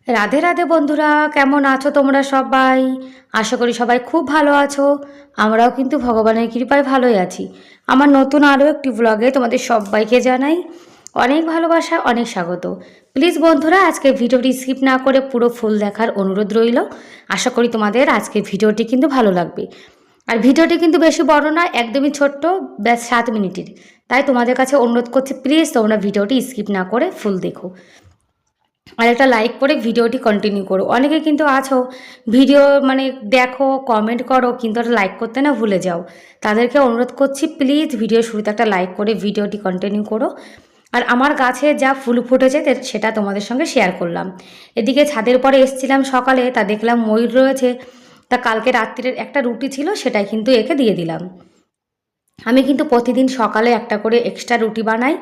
রাধে রাধে বন্ধুরা, কেমন আছো তোমরা সবাই? আশা করি সবাই খুব ভালো আছো। আমরাও কিন্তু ভগবানের কৃপায় ভালোই আছি। আমার নতুন আরও একটি ব্লগে তোমাদের সবাইকে জানাই অনেক ভালোবাসা, অনেক স্বাগত। প্লিজ বন্ধুরা, আজকে ভিডিওটি স্কিপ না করে পুরো ফুল দেখার অনুরোধ রইল। আশা করি তোমাদের আজকে ভিডিওটি কিন্তু ভালো লাগবে। আর ভিডিওটি কিন্তু বেশি বড় না, একদমই ছোট্ট, ব্যাস 7 মিনিটের। তাই তোমাদের কাছে অনুরোধ করছি, প্লিজ তোমরা ভিডিওটি স্কিপ না করে ফুল দেখো। আর একটা লাইক করে ভিডিওটি কন্টিনিউ করো। অনেকে কিন্তু আছো ভিডিও দেখো, কমেন্ট করো, কিন্তু একটা লাইক করতে না ভুলে যাও। তাদেরকে অনুরোধ করছি, প্লিজ ভিডিও শুরুতে একটা লাইক করে ভিডিওটি কন্টিনিউ করো। আর আমার গাছে যা ফুল ফুটেছে সেটা তোমাদের সঙ্গে শেয়ার করলাম। এদিকে ছাদের পরে এসছিলাম সকালে, তা দেখলাম ময়ূর রয়েছে। তা কালকে রাত্রির একটা রুটি ছিল, সেটাই কিন্তু একে দিয়ে দিলাম। আমি কিন্তু প্রতিদিন সকালে একটা করে এক্সট্রা রুটি বানাই,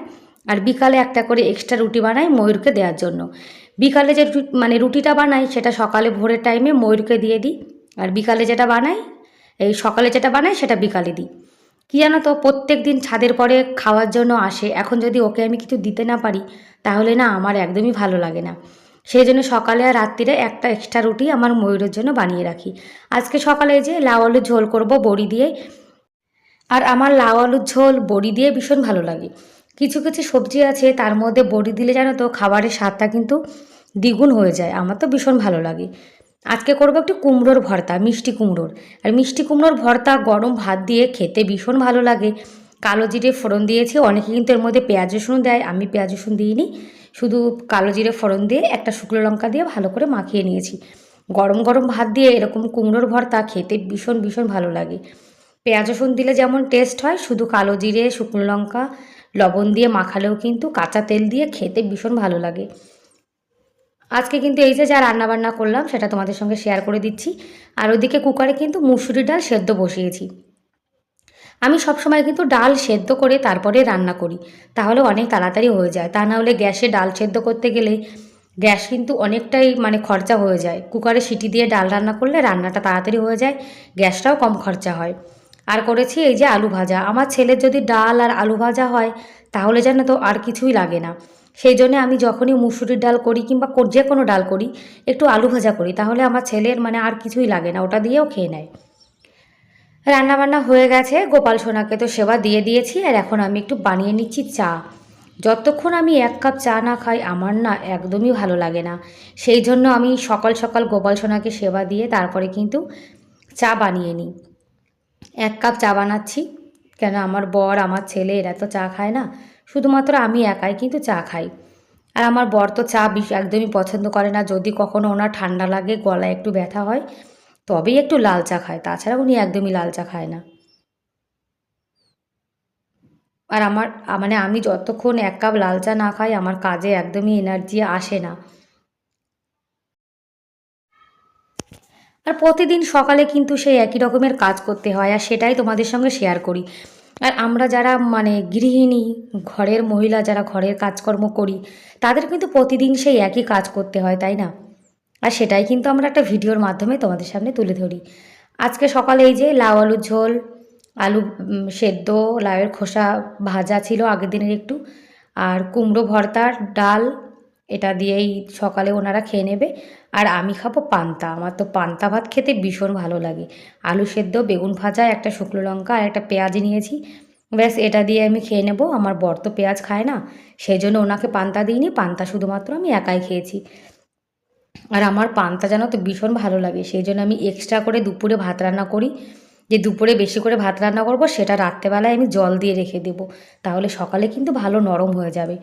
আর বিকালে একটা করে এক্সট্রা রুটি বানাই ময়ূরকে দেওয়ার জন্য। বিকালে যে রুটিটা বানাই সেটা সকালে ভোরের টাইমে ময়ূরকে দিয়ে দিই, আর বিকালে যেটা বানাই, এই সকালে যেটা বানাই সেটা বিকালে দিই। কী জানো তো, প্রত্যেক দিন ছাদের পরে খাওয়ার জন্য আসে, এখন যদি ওকে আমি কিছু দিতে না পারি তাহলে না আমার একদমই ভালো লাগে না। সেই জন্য সকালে আর রাত্রিরে একটা এক্সট্রা রুটি আমার ময়ূরের জন্য বানিয়ে রাখি। আজকে সকালে যে লাউ আলুর ঝোল করব বড়ি দিয়ে, আর আমার লাউ আলুর ঝোল বড়ি দিয়ে ভীষণ ভালো লাগে। কিছু কিছু সবজি আছে তার মধ্যে বড়ি দিলে জানো তো খাবারের স্বাদটা কিন্তু দ্বিগুণ হয়ে যায়, আমার তো ভীষণ ভালো লাগে। আজকে করবো একটু কুমড়োর ভর্তা, মিষ্টি কুমড়োর। আর মিষ্টি কুমড়োর ভর্তা গরম ভাত দিয়ে খেতে ভীষণ ভালো লাগে। কালো জিরে ফোড়ন দিয়েছি, অনেকে কিন্তু এর মধ্যে পেঁয়াজ রসুন দেয়, আমি পেঁয়াজ রসুন দিইনি, শুধু কালো জিরে ফোড়ন দিয়ে একটা শুকনো লঙ্কা দিয়ে ভালো করে মাখিয়ে নিয়েছি। গরম গরম ভাত দিয়ে এরকম কুমড়োর ভর্তা খেতে ভীষণ ভীষণ ভালো লাগে। পেঁয়াজ রসুন দিলে যেমন টেস্ট হয়, শুধু কালো জিরে শুকনো লঙ্কা লবণ দিয়ে মাখালেও কিন্তু কাঁচা তেল দিয়ে খেতে ভীষণ ভালো লাগে। আজকে কিন্তু এই যে যা রান্নাবান্না করলাম সেটা তোমাদের সঙ্গে শেয়ার করে দিচ্ছি। আর ওদিকে কুকারে কিন্তু মুসুরি ডাল সেদ্ধ বসিয়েছি। আমি সবসময় কিন্তু ডাল সেদ্ধ করে তারপরে রান্না করি, তাহলে অনেক তাড়াতাড়ি হয়ে যায়। তা না হলে গ্যাসে ডাল সেদ্ধ করতে গেলে গ্যাস কিন্তু অনেকটাই খরচা হয়ে যায়। কুকারে সিটি দিয়ে ডাল রান্না করলে রান্নাটা তাড়াতাড়ি হয়ে যায়, গ্যাসটাও কম খরচা হয়। আর করেছি এই যে আলু ভাজা। আমার ছেলের যদি ডাল আর আলু ভাজা হয় তাহলে যেন তো আর কিছুই লাগে না। সেই জন্য আমি যখনই মুসুরির ডাল করি কিংবা যে কোনো ডাল করি, একটু আলু ভাজা করি, তাহলে আমার ছেলের আর কিছুই লাগে না, ওটা দিয়েও খেয়ে নেয়। রান্নাবান্না হয়ে গেছে, গোপাল সোনাকে তো সেবা দিয়ে দিয়েছি। আর এখন আমি একটু বানিয়ে নিচ্ছি চা। যতক্ষণ আমি 1 কাপ চা না খাই আমার না একদমই ভালো লাগে না। সেই জন্য আমি সকাল সকাল গোপাল সোনাকে সেবা দিয়ে তারপরে কিন্তু চা বানিয়ে নিই। 1 কাপ চা বানাচ্ছি, কেন আমার বর আমার ছেলে এরা তো চা খায় না, শুধুমাত্র আমি একাই কিন্তু চা খাই। আর আমার বর তো চা একদমই পছন্দ করে না, যদি কখনো ওনার ঠান্ডা লাগে, গলায় একটু ব্যথা হয়, তবেই একটু লাল চা খায়, তাছাড়া উনি একদমই লাল চা খায় না। আর আমার আমি যতক্ষণ 1 কাপ লাল চা না খাই আমার কাজে একদমই এনার্জি আসে না। আর প্রতিদিন সকালে কিন্তু সেই একই রকমের কাজ করতে হয়, আর সেটাই তোমাদের সঙ্গে শেয়ার করি। আর আমরা যারা গৃহিণী, ঘরের মহিলা যারা ঘরের কাজকর্ম করি, তাদের কিন্তু প্রতিদিন সেই একই কাজ করতে হয়, তাই না? আর সেটাই কিন্তু আমরা একটা ভিডিওর মাধ্যমে তোমাদের সামনে তুলে ধরি। আজকে সকালে এই যে লাউ আলুর ঝোল, আলু সেদ্ধ, লাউয়ের খোসা ভাজা ছিল আগের দিনের একটু, আর কুমড়ো ভর্তার ডাল, এটা দিয়েই সকালে ওনারা খেয়ে নেবে। আর আমি খাবো পান্তা। আমার তো পান্তা ভাত খেতে ভীষণ ভালো লাগে। আলু সেদ্ধ, বেগুন ভাজা, একটা শুকনো লঙ্কা আর একটা পেঁয়াজ নিয়েছি, ব্যাস এটা দিয়ে আমি খেয়ে নেব। আমার বর তো পেঁয়াজ খায় না, সেই জন্য ওনাকে পান্তা দিইনি, পান্তা শুধুমাত্র আমি একাই খেয়েছি। আর আমার পান্তা জানো তো ভীষণ ভালো লাগে, সেই জন্য আমি এক্সট্রা করে দুপুরে ভাত রান্না করি। যে দুপুরে বেশি করে ভাত রান্না করব সেটা রাত্রেবেলায় আমি জল দিয়ে রেখে দেব, তাহলে সকালে কিন্তু ভালো নরম হয়ে যাবে।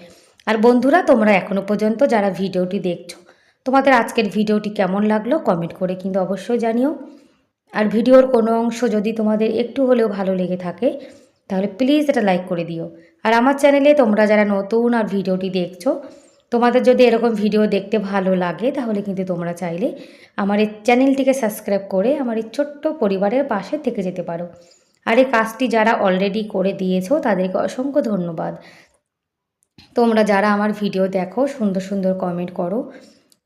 আর বন্ধুরা, তোমরা এখনও পর্যন্ত যারা ভিডিওটি দেখছো, তোমাদের আজকের ভিডিওটি কেমন লাগলো কমেন্ট করে কিন্তু অবশ্যই জানিও। আর ভিডিওর কোনো অংশ যদি তোমাদের একটু হলেও ভালো লেগে থাকে তাহলে প্লিজ এটা লাইক করে দিও। আর আমার চ্যানেলে তোমরা যারা নতুন আর ভিডিওটি দেখছো, তোমাদের যদি এরকম ভিডিও দেখতে ভালো লাগে তাহলে কিন্তু তোমরা চাইলে আমার এই চ্যানেলটিকে সাবস্ক্রাইব করে আমার এই ছোট্ট পরিবারের পাশে থেকে যেতে পারো। আর এই কাজটি যারা অলরেডি করে দিয়েছো তাদেরকে অসংখ্য ধন্যবাদ। তোমরা যারা আমার ভিডিও দেখো, সুন্দর সুন্দর কমেন্ট করো,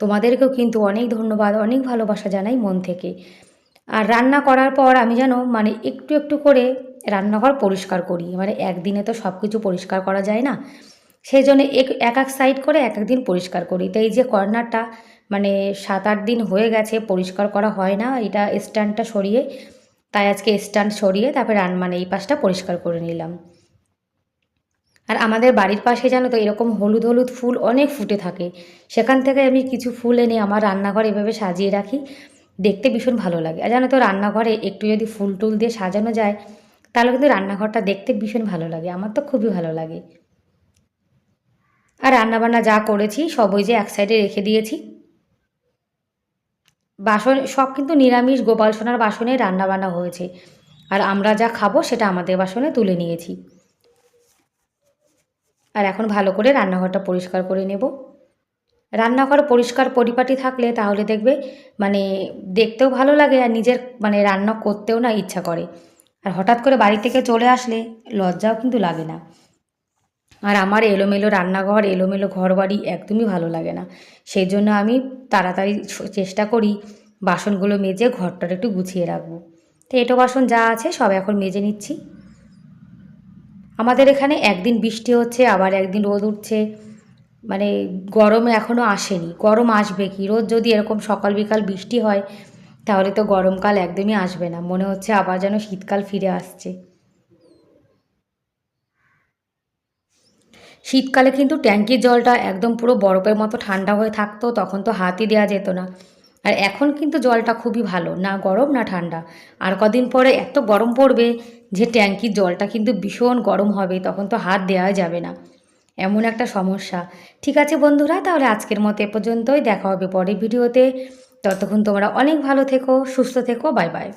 তোমাদেরকেও কিন্তু অনেক ধন্যবাদ, অনেক ভালোবাসা জানাই মন থেকে। আর রান্না করার পর আমি যেন একটু একটু করে রান্নাঘর পরিষ্কার করি, একদিনে তো সব কিছু পরিষ্কার করা যায় না। সেই জন্য এক এক সাইড করে এক এক দিন পরিষ্কার করি। তো এই যে কর্নারটা মানে 7-8 দিন হয়ে গেছে পরিষ্কার করা হয় না, এটা স্ট্যান্ডটা সরিয়ে, তাই আজকে স্ট্যান্ড সরিয়ে তারপরে মানে এই পাশটা পরিষ্কার করে নিলাম। আর আমাদের বাড়ির পাশে জানো তো এরকম হলুদ হলুদ ফুল অনেক ফুটে থাকে, সেখান থেকে আমি কিছু ফুল এনে আমার রান্নাঘর এভাবে সাজিয়ে রাখি, দেখতে ভীষণ ভালো লাগে। আর জানো তো রান্নাঘরে একটু যদি ফুল টুল দিয়ে সাজানো যায় তাহলে কিন্তু রান্নাঘরটা দেখতে ভীষণ ভালো লাগে, আমার তো খুবই ভালো লাগে। আর রান্নাবান্না যা করেছি সব ওই যে এক সাইডে রেখে দিয়েছি। বাসন সব কিন্তু নিরামিষ, গোপাল সোনার বাসনে রান্নাবান্না হয়েছে, আর আমরা যা খাবো সেটা আমাদের বাসনে তুলে নিয়েছি। আর এখন ভালো করে রান্নাঘরটা পরিষ্কার করে নেব। রান্নাঘর পরিষ্কার পরিপাটি থাকলে তাহলে দেখবে মানে দেখতেও ভালো লাগে, আর নিজের মানে রান্না করতেও না ইচ্ছা করে। আর হঠাৎ করে বাড়ি থেকে চলে আসলে লজ্জাও কিন্তু লাগে না। আর আমার এলোমেলো রান্নাঘর, এলোমেলো ঘরবাড়ি একদমই ভালো লাগে না। সেই জন্য আমি তাড়াতাড়ি চেষ্টা করি বাসনগুলো মেজে ঘরটার একটু গুছিয়ে রাখবো। তো এঁটো বাসন যা আছে সব এখন মেজে নিচ্ছি। আমাদের এখানে একদিন বৃষ্টি হচ্ছে, আবার একদিন রোদ উঠছে, মানে গরমে এখনও আসেনি। গরম আসবে কি, রোজ যদি এরকম সকাল বিকাল বৃষ্টি হয় তাহলে তো গরমকাল একদমই আসবে না, মনে হচ্ছে আবার যেন শীতকাল ফিরে আসছে। শীতকালে কিন্তু ট্যাঙ্কির জলটা একদম পুরো বরফের মতো ঠান্ডা হয়ে থাকতো, তখন তো হাতই দেওয়া যেত না। আর এখন কিন্তু জলটা খুবই ভালো, না গরম না ঠান্ডা। আর কদিন পরে এত গরম পড়বে যে ট্যাঙ্কির জলটা কিন্তু ভীষণ গরম হবে, তখন তো হাত দেওয়া যাবে না, এমন একটা সমস্যা। ঠিক আছে বন্ধুরা, তাহলে আজকের মতো এ পর্যন্তই, দেখা হবে পরের ভিডিওতে। ততক্ষণ তোমরা অনেক ভালো থেকো, সুস্থ থেকো, বাই বাই।